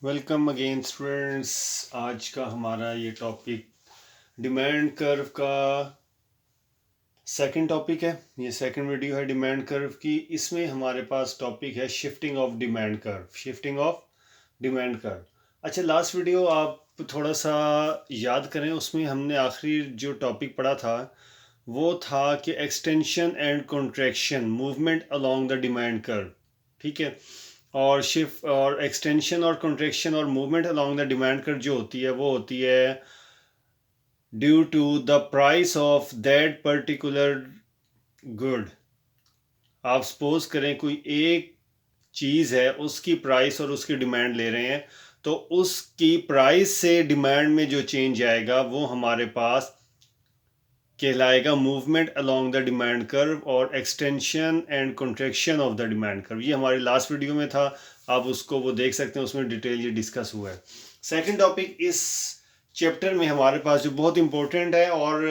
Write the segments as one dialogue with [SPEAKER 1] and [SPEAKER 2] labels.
[SPEAKER 1] Welcome again students. आज का हमारा ये टॉपिक डिमांड कर्व का सेकंड टॉपिक है। ये सेकंड वीडियो है डिमांड कर्व की। इसमें हमारे पास टॉपिक है shifting of demand curve. Shifting of demand curve. अच्छा, लास्ट वीडियो आप थोड़ा सा याद करें, उसमें हमने आखिरी जो टॉपिक पढ़ा था वो था कि extension and contraction movement along the demand curve. ठीक है। और शिफ्ट और एक्सटेंशन और कॉन्ट्रैक्शन और movement along the demand curve जो होती है वो होती है due to the price of that particular good. आप सपोज करें कोई एक चीज़ है, उसकी प्राइस और उसकी डिमांड ले रहे हैं, तो उसकी प्राइस से डिमांड में जो चेंज आएगा वो हमारे पास कहलाएगा movement along the demand curve और extension and contraction of the demand curve. ये हमारी लास्ट वीडियो में था, आप उसको वो देख सकते हैं, उसमें डिटेल ये डिस्कस हुआ है। सेकंड टॉपिक इस चैप्टर में हमारे पास जो बहुत इंपॉर्टेंट है और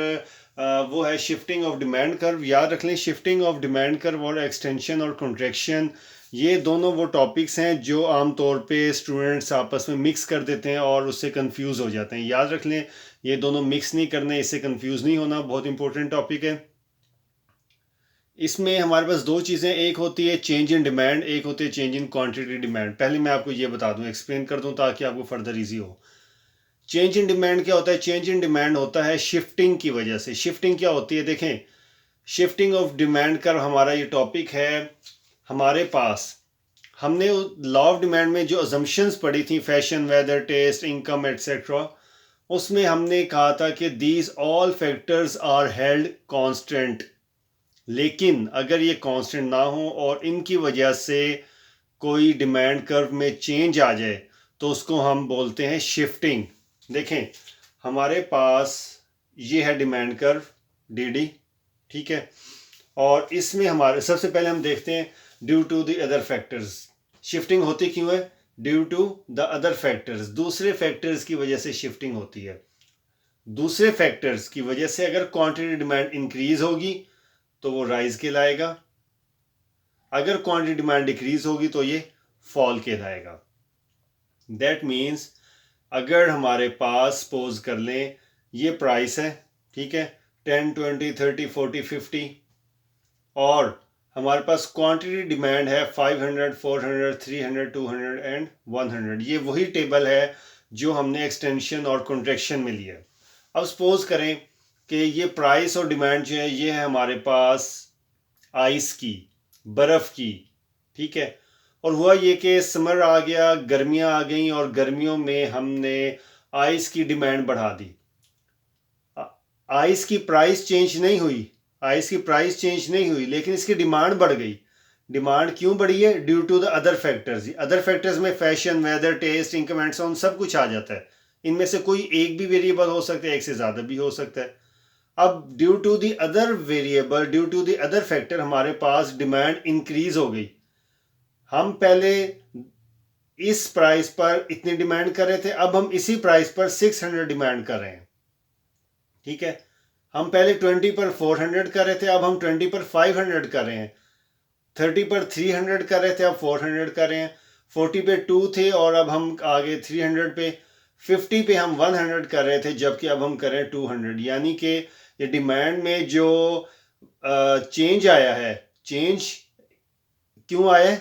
[SPEAKER 1] वो है शिफ्टिंग ऑफ डिमांड कर्व। याद रख लें, शिफ्टिंग ऑफ डिमांड कर्व और एक्सटेंशन और कॉन्ट्रैक्शन ये दोनों वो टॉपिक्स हैं जो आमतौर पे स्टूडेंट्स आपस में मिक्स कर देते हैं और उससे कंफ्यूज हो जाते हैं। याद रख लें, ये दोनों मिक्स नहीं करने, इससे कंफ्यूज नहीं होना, बहुत इंपॉर्टेंट टॉपिक है। इसमें हमारे पास दो चीज़ें, एक होती है चेंज इन डिमांड, एक होती है चेंज इन क्वांटिटी डिमांड। पहले मैं आपको ये बता दूं, एक्सप्लेन कर दूं ताकि आपको फर्दर इजी हो। चेंज इन डिमांड क्या होता है? चेंज इन डिमांड होता है शिफ्टिंग की वजह से। शिफ्टिंग क्या होती है? देखें, शिफ्टिंग ऑफ डिमांड का हमारा ये टॉपिक है। हमारे पास हमने लॉ ऑफ डिमांड में जो अजम्पशंस पढ़ी थी, fashion, weather, taste, income etcetera, उसमें हमने कहा था कि these all factors are held constant. लेकिन अगर ये कांस्टेंट ना हो और इनकी वजह से कोई डिमांड कर्व में चेंज आ जाए तो उसको हम बोलते हैं शिफ्टिंग। देखें, हमारे पास ये है डिमांड कर्व डी डी, ठीक है। और इसमें हमारे सबसे पहले हम देखते हैं due to the other factors. Shifting होती क्यों है? Due to the other factors, दूसरे फैक्टर्स की वजह से शिफ्टिंग होती है। दूसरे फैक्टर्स की वजह से अगर क्वांटिटी डिमांड इंक्रीज होगी तो वो राइज कहलाएगा, अगर क्वांटिटी डिमांड डिक्रीज होगी तो ये फॉल कहलाएगा। दैट मीन्स अगर हमारे पास सपोज कर लें ये प्राइस है, ठीक है, 10, 20, 30, 40, 50, और हमारे पास क्वांटिटी डिमांड है 500, 400, 300, 200 एंड 100। ये वही टेबल है जो हमने एक्सटेंशन और कॉन्ट्रैक्शन में लिया। अब सपोज करें कि ये प्राइस और डिमांड जो है ये है हमारे पास आइस की, बर्फ़ की, ठीक है। और हुआ ये कि समर आ गया, गर्मियाँ आ गई और गर्मियों में हमने आइस की डिमांड बढ़ा दी। आइस की प्राइस चेंज नहीं हुई, आइस की प्राइस चेंज नहीं हुई, लेकिन इसकी डिमांड बढ़ गई। डिमांड क्यों बढ़ी है? Due to the other factors. Other factors में fashion, weather, taste, income and so on सब कुछ आ जाता है। इनमें से कोई एक भी वेरिएबल हो सकता है, एक से ज़्यादा भी हो सकता है। अब due to the other variable, due to the other factor हमारे पास डिमांड इंक्रीज हो गई। हम पहले इस प्राइस पर इतनी डिमांड कर रहे थे, अब हम इसी प्राइस पर 600 डिमांड कर रहे हैं, ठीक है। हम पहले 20 पर 400 कर रहे थे, अब हम 20 पर 500 कर रहे हैं। 30 पर 300 कर रहे थे, अब 400 कर रहे हैं। 40 पे 2 थे और अब हम आगे 300 पे। 50 पे हम 100 कर रहे थे, जबकि अब हम करें 200। यानी कि ये डिमांड में जो चेंज आया है, चेंज क्यों आया है?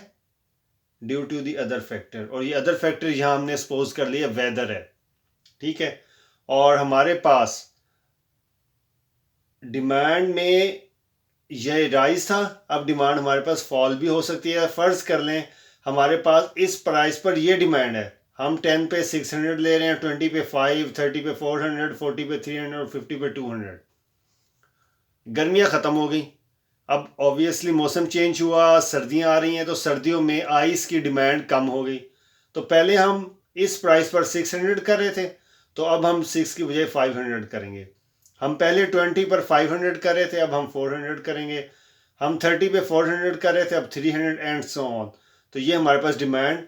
[SPEAKER 1] Due to the other factor. और ये अदर फैक्टर यहाँ हमने सपोज कर लिया वेदर है, ठीक है। और हमारे पास डिमांड में ये राइज था, अब डिमांड हमारे पास फॉल भी हो सकती है। फ़र्ज कर लें हमारे पास इस प्राइस पर ये डिमांड है, हम 10 पे 600 ले रहे हैं, 20 पे 5, 30 पे 400, 40 पे 300 और 50 पे 200। गर्मियाँ ख़त्म हो गई, अब ऑब्वियसली मौसम चेंज हुआ, सर्दियाँ आ रही हैं, तो सर्दियों में आइस की डिमांड कम हो गई। तो पहले हम इस प्राइस पर 600 कर रहे थे, तो अब हम 6 की बजाय 500 करेंगे। हम पहले 20 पर 500 कर रहे थे, अब हम 400 करेंगे। हम 30 पे 400 कर रहे थे, अब 300 एंड सो ऑन। तो ये हमारे पास डिमांड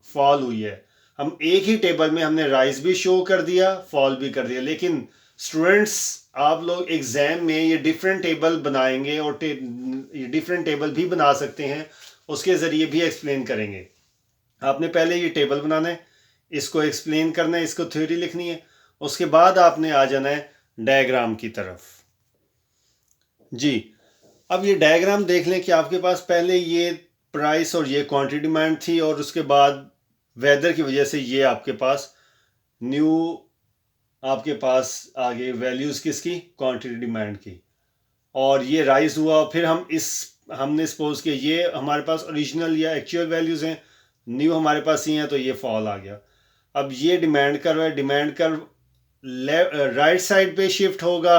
[SPEAKER 1] फॉल हुई है। हम एक ही टेबल में हमने राइज भी शो कर दिया, फॉल भी कर दिया। लेकिन स्टूडेंट्स, आप लोग एग्जाम में ये डिफरेंट टेबल बनाएंगे और डिफरेंट टेबल भी बना सकते हैं, उसके ज़रिए भी एक्सप्लेन करेंगे। आपने पहले ये टेबल बनाना है, इसको एक्सप्लेन करना है, इसको थ्योरी लिखनी है, उसके बाद आपने आ जाना है डायग्राम की तरफ। जी, अब ये डायग्राम देख लें कि आपके पास पहले ये प्राइस और ये क्वांटिटी डिमांड थी, और उसके बाद वेदर की वजह से ये आपके पास न्यू आपके पास आ गए वैल्यूज़ किसकी, क्वांटिटी डिमांड की, और ये राइज हुआ। फिर हमने सपोज किया ये हमारे पास ओरिजिनल या एक्चुअल वैल्यूज़ हैं, न्यू हमारे पास ही हैं, तो ये फॉल आ गया। अब ये डिमांड कर्व है, डिमांड कर्व राइट साइड पे शिफ्ट होगा,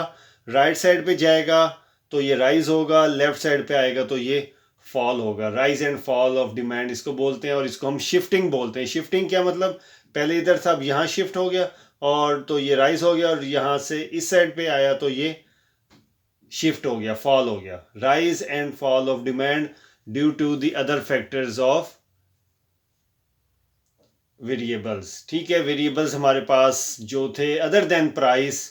[SPEAKER 1] राइट साइड पे जाएगा तो ये राइज होगा, लेफ्ट साइड पे आएगा तो ये फॉल होगा। Rise and fall of demand इसको बोलते हैं, और इसको हम शिफ्टिंग बोलते हैं। शिफ्टिंग क्या मतलब, पहले इधर था, अब यहाँ शिफ्ट हो गया, और तो ये राइज हो गया, और यहाँ से इस साइड पे आया तो ये शिफ्ट हो गया, फॉल हो गया। Rise and fall of demand due to the other factors of variables. ठीक है, वेरिएबल्स हमारे पास जो थे अदर देन प्राइस,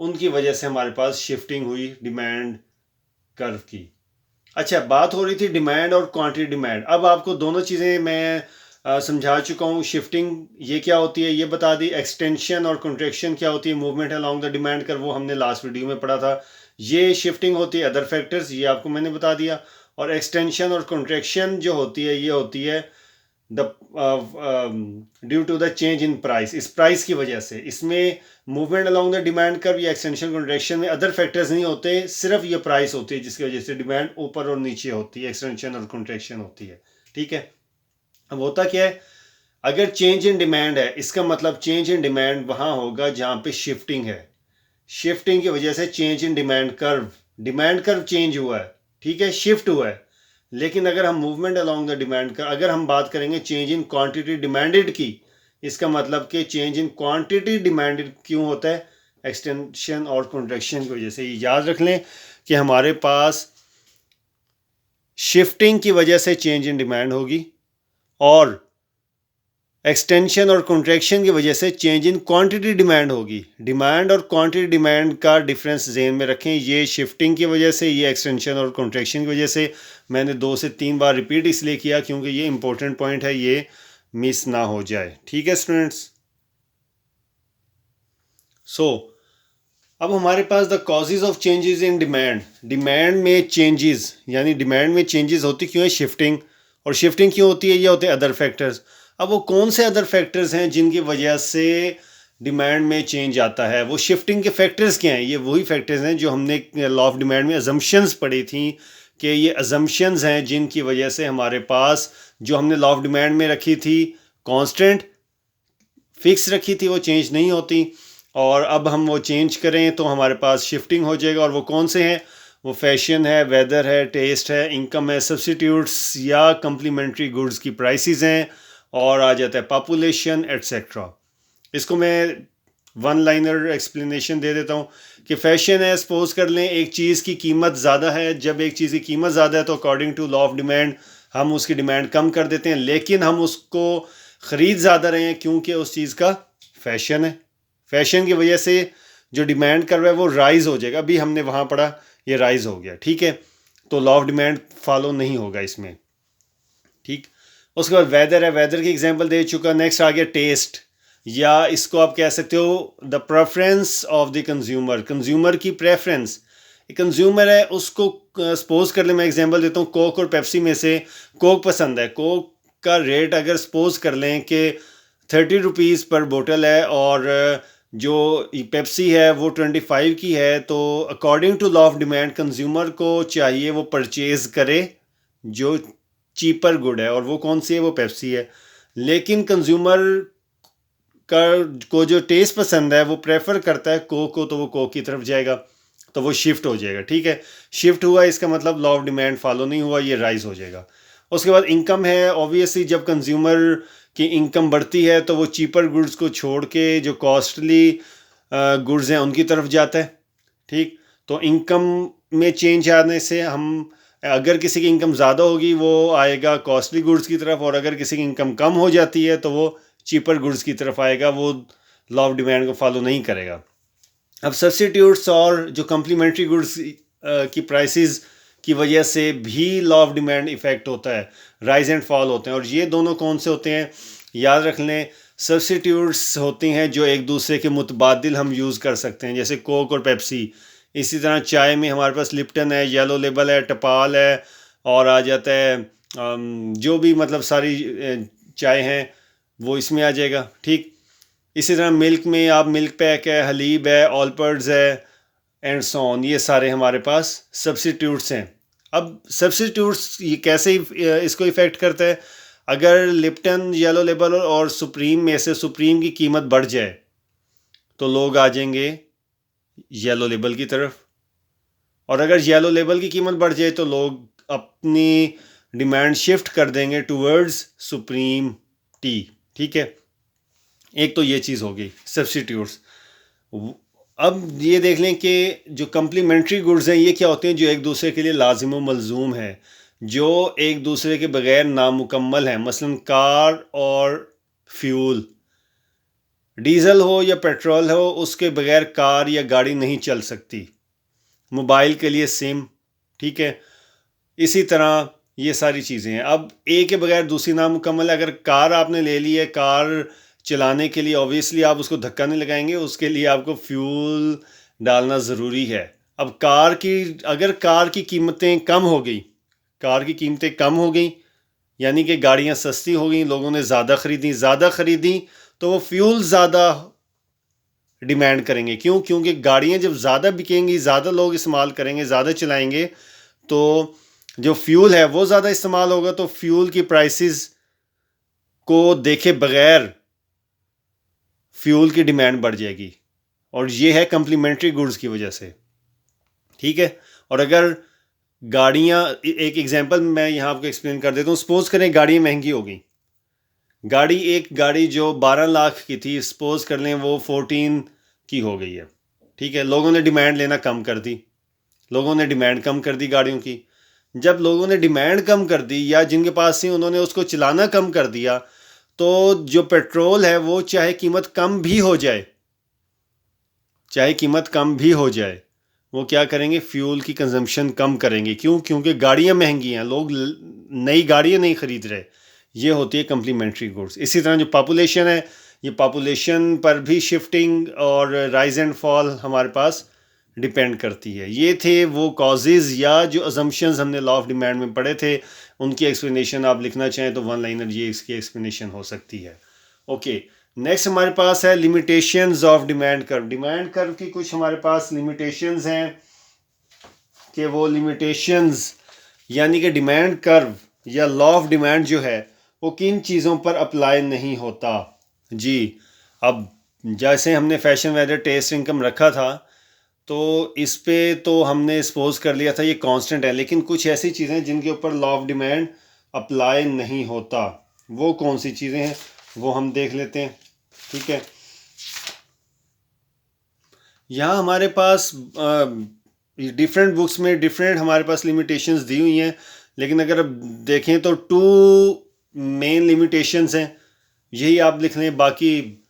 [SPEAKER 1] उनकी वजह से हमारे पास शिफ्टिंग हुई डिमांड कर्व की। अच्छा, बात हो रही थी डिमांड और क्वांटिटी डिमांड। अब आपको दोनों चीज़ें मैं समझा चुका हूँ। शिफ्टिंग ये क्या होती है ये बता दी, एक्सटेंशन और कंट्रैक्शन क्या होती है, movement along the demand curve, वो हमने लास्ट वीडियो में पढ़ा था। ये शिफ्टिंग होती है अदर फैक्टर्स, ये आपको मैंने बता दिया। और एक्सटेंशन और कंट्रैक्शन जो होती है ये होती है the due to the change in price, इस प्राइस की वजह से। इसमें movement along the demand curve या एक्सटेंशन कंट्रैक्शन में अदर फैक्टर्स नहीं होते, सिर्फ ये प्राइस होती है जिसकी वजह से डिमांड ऊपर और नीचे होती है, एक्सटेंशन और कंट्रैक्शन होती है। ठीक है, अब होता क्या है, अगर चेंज इन डिमांड है, इसका मतलब चेंज इन डिमांड वहाँ होगा जहाँ पे शिफ्टिंग है। शिफ्टिंग की वजह से change in demand curve change हुआ है, ठीक है, शिफ्ट हुआ है। लेकिन अगर हम मूवमेंट अलोंग द डिमांड का अगर हम बात करेंगे चेंज इन क्वांटिटी डिमांडेड की, इसका मतलब कि चेंज इन क्वांटिटी डिमांडेड क्यों होता है, एक्सटेंशन और कंट्रैक्शन की वजह से। ये याद रख लें कि हमारे पास शिफ्टिंग की वजह से चेंज इन डिमांड होगी, और एक्सटेंशन और कंट्रैक्शन की वजह से चेंज इन क्वांटिटी डिमांड होगी। डिमांड और क्वांटिटी डिमांड का डिफरेंस ज़हन में रखें, ये शिफ्टिंग की वजह से, ये एक्सटेंशन और कंट्रैक्शन की वजह से। मैंने 2 से 3 बार रिपीट इसलिए किया क्योंकि ये इंपॉर्टेंट पॉइंट है, ये मिस ना हो जाए। ठीक है स्टूडेंट्स, सो अब हमारे पास the causes of changes in demand. Demand में चेंजेस, यानी डिमांड में चेंजेस होती क्यों है, शिफ्टिंग। और शिफ्टिंग क्यों होती है, ये होते हैं अदर फैक्टर्स। अब वो कौन से अदर फैक्टर्स हैं जिनकी वजह से डिमांड में चेंज आता है, वो शिफ्टिंग के फैक्टर्स क्या हैं, ये वही फैक्टर्स हैं जो हमने लॉ ऑफ डिमांड में अजम्पशंस पढ़ी थी, कि ये अजम्पशंस हैं जिनकी वजह से हमारे पास जो हमने लॉ ऑफ डिमांड में रखी थी कांस्टेंट फिक्स रखी थी, वो चेंज नहीं होती, और अब हम वो चेंज करें तो हमारे पास शिफ्टिंग हो जाएगा। और वो कौन से हैं, वो फैशन है, वेदर है, टेस्ट है, इनकम है, सब्सिट्यूट्स या कम्प्लीमेंट्री गुड्स की प्राइसेस हैं, और आ जाता है पॉपुलेशन एट्सेट्रा। इसको मैं वन लाइनर एक्सप्लेनेशन दे देता हूँ कि फैशन है, सपोज कर लें एक चीज़ की कीमत ज़्यादा है। जब एक चीज़ की कीमत ज़्यादा है तो according to law of demand हम उसकी डिमांड कम कर देते हैं, लेकिन हम उसको ख़रीद ज़्यादा रहे हैं क्योंकि उस चीज़ का फैशन है। फैशन की वजह से जो डिमांड कर रहा है वो राइज़ हो जाएगा। अभी हमने वहाँ पढ़ा ये राइज़ हो गया, ठीक है, तो लॉ ऑफ डिमांड फॉलो नहीं होगा इसमें। ठीक, उसके बाद वेदर है, वेदर की एग्जांपल दे चुका। नेक्स्ट आ गया टेस्ट, या इसको आप कह सकते हो the preference of the consumer, consumer की प्रेफरेंस। एक कंज्यूमर है, उसको सपोज कर ले, मैं एग्जांपल देता हूँ, कोक और पेप्सी में से कोक पसंद है। कोक का रेट अगर सपोज कर लें कि 30 रुपीज़ पर बोतल है, और जो पेप्सी है वो 25 की है, तो according to law of demand consumer को चाहिए वो परचेज़ करे जो चीपर गुड है, और वो कौन सी है, वो पेप्सी है। लेकिन कंज्यूमर को जो टेस्ट पसंद है वो प्रेफर करता है कोक को, तो वो कोक की तरफ जाएगा, तो वो शिफ्ट हो जाएगा। ठीक है, शिफ्ट हुआ, इसका मतलब लॉ ऑफ डिमांड फॉलो नहीं हुआ, ये राइज हो जाएगा। उसके बाद इनकम है, ऑब्वियसली जब कंज्यूमर की इनकम बढ़ती है तो वो चीपर गुड्स को छोड़ के जो कॉस्टली गुड्स हैं उनकी तरफ जाता है। ठीक, तो इनकम में चेंज आने से हम, अगर किसी की इनकम ज़्यादा होगी वो आएगा कॉस्टली गुड्स की तरफ, और अगर किसी की इनकम कम हो जाती है तो वो चीपर गुड्स की तरफ आएगा, वो लॉ ऑफ डिमांड को फॉलो नहीं करेगा। अब सब्सिट्यूट्स और जो कम्प्लीमेंट्री गुड्स की प्राइसेस की वजह से भी लॉ ऑफ डिमांड इफेक्ट होता है, राइज एंड फॉल होते हैं। और ये दोनों कौन से होते हैं, याद रख लें, सब्सिट्यूट्स होती हैं जो एक दूसरे के मुतबादिल हम यूज़ कर सकते हैं, जैसे कोक और पेप्सी। इसी तरह चाय में हमारे पास लिप्टन है, येलो लेबल है, टपाल है, और आ जाता है जो भी मतलब सारी चाय हैं वो इसमें आ जाएगा, ठीक। इसी तरह मिल्क में आप मिल्क पैक है, हलीब है, ऑलपर्ड्स है, एंड सो ऑन, ये सारे हमारे पास सब्सिट्यूट्स हैं। अब सब्सिट्यूट्स ये कैसे इसको इफ़ेक्ट करता है, अगर लिप्टन, येलो लेबल और सुप्रीम में से सुप्रीम की कीमत बढ़ जाए तो लोग आ जाएंगे येलो लेबल की तरफ, और अगर येलो लेबल की कीमत बढ़ जाए तो लोग अपनी डिमांड शिफ्ट कर देंगे टूवर्ड्स सुप्रीम टी, ठीक है। एक तो ये चीज़ हो गई सब्सिट्यूट्स। अब ये देख लें कि जो कम्प्लीमेंट्री गुड्स हैं ये क्या होते हैं, जो एक दूसरे के लिए लाजिम व मलजूम है, जो एक दूसरे के बगैर नामुकम्मल हैं। मसलन कार और फ्यूल, डीज़ल हो या पेट्रोल हो, उसके बगैर कार या गाड़ी नहीं चल सकती। मोबाइल के लिए सिम, ठीक है। इसी तरह ये सारी चीज़ें हैं। अब एक के बगैर दूसरी नामुकम्मल है। अगर कार आपने ले ली है, कार चलाने के लिए ऑब्वियसली आप उसको धक्का नहीं लगाएंगे, उसके लिए आपको फ्यूल डालना ज़रूरी है। अब अगर कार की कीमतें कम हो गई, कार की कीमतें कम हो गई यानी कि गाड़ियाँ सस्ती हो गई, लोगों ने ज़्यादा ख़रीदी तो वो फ्यूल ज़्यादा डिमांड करेंगे। क्यों? क्योंकि गाड़ियाँ जब ज़्यादा बिकेंगी, ज़्यादा लोग इस्तेमाल करेंगे, ज़्यादा चलाएंगे, तो जो फ्यूल है वो ज़्यादा इस्तेमाल होगा, तो फ्यूल की प्राइसेस को देखे बगैर फ्यूल की डिमांड बढ़ जाएगी, और ये है कम्प्लीमेंट्री गुड्स की वजह से, ठीक है। और अगर गाड़ियाँ, एक एग्जांपल मैं यहाँ आपको एक्सप्लेन कर देता हूँ। सपोज़ करें गाड़ी महंगी हो गई, एक गाड़ी जो 12 लाख की थी, सपोज़ कर लें वो 14 की हो गई है, ठीक है। लोगों ने डिमांड लेना कम कर दी, गाड़ियों की। जब लोगों ने डिमांड कम कर दी या जिनके पास थी उन्होंने उसको चलाना कम कर दिया, तो जो पेट्रोल है वो चाहे कीमत कम भी हो जाए, वो क्या करेंगे, फ्यूल की कंजम्पशन कम करेंगे। क्यों? क्योंकि गाड़ियाँ महंगी हैं, लोग नई गाड़ियाँ नहीं ख़रीद रहे। ये होती है कम्प्लीमेंट्री गुड्स। इसी तरह जो पॉपुलेशन है, ये पॉपुलेशन पर भी शिफ्टिंग और राइज एंड फॉल हमारे पास डिपेंड करती है। ये थे वो कॉजेज़ या जो अजम्पशंस हमने लॉ ऑफ डिमांड में पढ़े थे, उनकी एक्सप्लेनेशन आप लिखना चाहें तो वन लाइनर ये इसकी एक्सप्लेनेशन हो सकती है। ओके, नेक्स्ट हमारे पास है limitations of demand curve. Demand curve की कुछ हमारे पास लिमिटेशंस हैं कि वो लिमिटेशंस यानी कि डिमांड कर्व या लॉ ऑफ डिमांड जो है वो किन चीज़ों पर अप्लाई नहीं होता जी। अब जैसे हमने फैशन, वेदर, टेस्ट, इनकम रखा था, तो इस पे तो हमने सपोज कर लिया था ये कांस्टेंट है, लेकिन कुछ ऐसी चीज़ें जिनके ऊपर लॉ ऑफ डिमांड अप्लाई नहीं होता। वो कौन सी चीज़ें हैं वो हम देख लेते हैं, ठीक है। यहाँ हमारे पास डिफरेंट बुक्स में डिफरेंट हमारे पास लिमिटेशंस दी हुई हैं, लेकिन अगर अब देखें तो 2 मेन लिमिटेशंस हैं, यही आप लिख लें। बाकी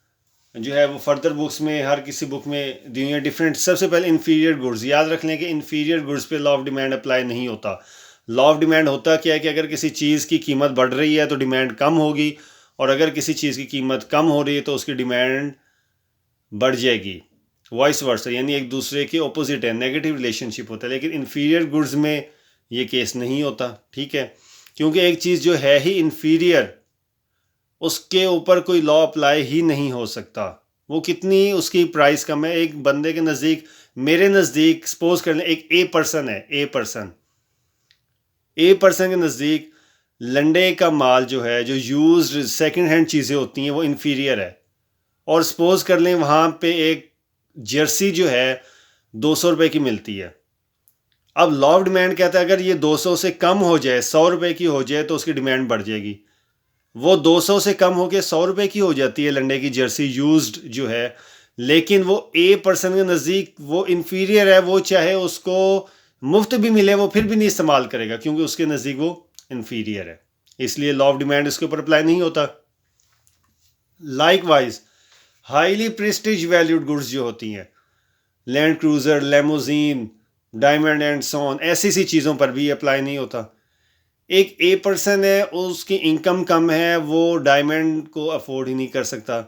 [SPEAKER 1] जो है वो फर्दर बुक्स में, हर किसी बुक में दी हुई है डिफरेंट। सबसे पहले इन्फीरियर गुड्स, याद रख लें कि इन्फीरियर गुड्स पे लॉ ऑफ डिमांड अप्लाई नहीं होता। लॉ ऑफ डिमांड होता क्या है कि अगर किसी चीज़ की कीमत बढ़ रही है तो डिमांड कम होगी, और अगर किसी चीज़ की कीमत कम हो रही है तो उसकी डिमांड बढ़ जाएगी, वाइस वर्सा, यानी एक दूसरे के ऑपोजिट है, नेगेटिव रिलेशनशिप होता है। लेकिन इन्फीरियर गुड्स में ये केस नहीं होता, ठीक है, क्योंकि एक चीज़ जो है ही इन्फीरियर, उसके ऊपर कोई लॉ अप्लाई ही नहीं हो सकता। वो कितनी उसकी प्राइस कम है, एक बंदे के नज़दीक, मेरे नज़दीक सपोज कर लें एक ए पर्सन के नज़दीक लंडे का माल जो है, जो यूज्ड सेकंड हैंड चीज़ें होती हैं, वो इन्फीरियर है। और सपोज कर लें वहाँ पे एक जर्सी जो है 200 रुपये की मिलती है। अब लॉ ऑफ डिमांड कहता है अगर ये 200 से कम हो जाए, 100 रुपये की हो जाए, तो उसकी डिमांड बढ़ जाएगी। वो 200 से कम होकर 100 रुपये की हो जाती है लंडे की जर्सी यूज्ड जो है, लेकिन वो ए पर्सन के नज़दीक वो इन्फीरियर है। वो चाहे उसको मुफ्त भी मिले वो फिर भी नहीं इस्तेमाल करेगा, क्योंकि उसके नज़दीक वो इन्फीरियर है। इसलिए लॉ ऑफ डिमांड इसके ऊपर अप्लाई नहीं होता। Likewise highly Prestige valued goods जो होती हैं, land cruiser, limousine, diamond and so on, ऐसी सी चीज़ों पर भी अप्लाई नहीं होता। एक ए पर्सन है, उसकी इनकम कम है, वो डायमंड को अफोर्ड ही नहीं कर सकता।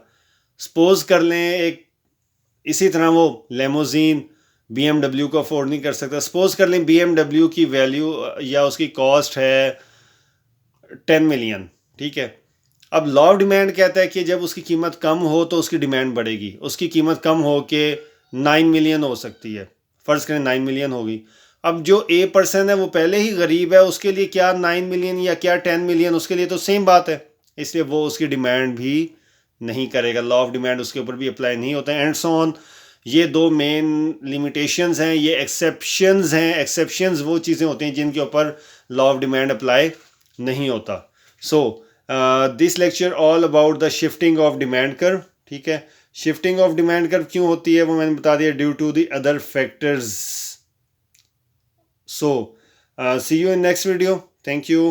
[SPEAKER 1] सपोज कर लें एक इसी तरह वो लेमोजीन BMW को अफोर्ड नहीं कर सकता। सपोज कर लें BMW की वैल्यू या उसकी कॉस्ट है 10 मिलियन, ठीक है। अब लॉ ऑफ डिमांड कहता है कि जब उसकी कीमत कम हो तो उसकी डिमांड बढ़ेगी। उसकी कीमत कम हो के 9 मिलियन हो सकती है, फ़र्ज़ करें 9 मिलियन होगी। अब जो ए पर्सन है वो पहले ही गरीब है, उसके लिए क्या 9 मिलियन या क्या 10 मिलियन, उसके लिए तो सेम बात है, इसलिए वो उसकी डिमांड भी नहीं करेगा। लॉ ऑफ डिमांड उसके ऊपर भी अप्लाई नहीं होता है, एंड सो ऑन। ये दो मेन लिमिटेशंस हैं, ये एक्सेप्शंस हैं। एक्सेप्शंस वो चीज़ें होती हैं जिनके ऊपर लॉ ऑफ डिमांड अप्लाई नहीं होता। So this lecture all about the shifting of demand curve, ठीक है। शिफ्टिंग ऑफ डिमांड कर्व क्यों होती है वो मैंने बता दिया, due to the other factors. So, see you in next video. Thank you.